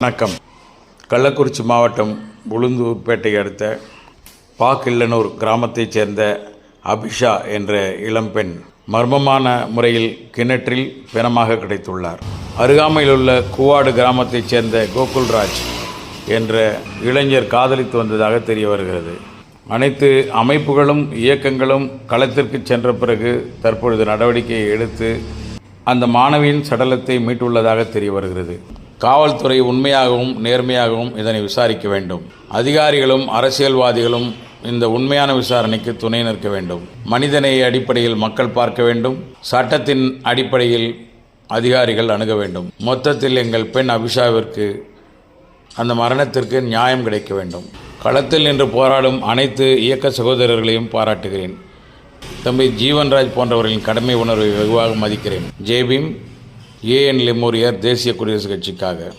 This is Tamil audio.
வணக்கம். கள்ளக்குறிச்சி மாவட்டம் உளுந்தூர்பேட்டை அடுத்த பாக்கில்லனூர் கிராமத்தைச் சேர்ந்த அபிஷா என்ற இளம்பெண் மர்மமான முறையில் கிணற்றில் பிணமாக கிடைத்துள்ளார். அருகாமையில் உள்ள கூவாடு கிராமத்தைச் சேர்ந்த கோகுல்ராஜ் என்ற இளைஞர் காதலித்து வந்ததாக தெரிய வருகிறது. அனைத்து அமைப்புகளும் இயக்கங்களும் களத்திற்கு சென்ற பிறகு தற்பொழுது நடவடிக்கையை எடுத்து அந்த மாணவியின் சடலத்தை மீட்டுள்ளதாக தெரிய வருகிறது. காவல்துறை உண்மையாகவும் நேர்மையாகவும் இதனை விசாரிக்க வேண்டும். அதிகாரிகளும் அரசியல்வாதிகளும் இந்த உண்மையான விசாரணைக்கு துணை நிற்க வேண்டும். மனிதநேய அடிப்படையில் மக்கள் பார்க்க வேண்டும். சட்டத்தின் அடிப்படையில் அதிகாரிகள் அணுக வேண்டும். மொத்தத்தில் எங்கள் பெண் அபிஷாவிற்கு அந்த மரணத்திற்கு நியாயம் கிடைக்க வேண்டும். களத்தில் நின்று போராடும் அனைத்து இயக்க சகோதரர்களையும் பாராட்டுகிறேன். தம்பி ஜீவன்ராஜ் போன்றவர்களின் கடமை உணர்வை வெகுவாக மதிக்கிறேன். ஜெய்பீம். ஏஎன் லெமூரியர், தேசிய குடியரசுக் கட்சிக்காக.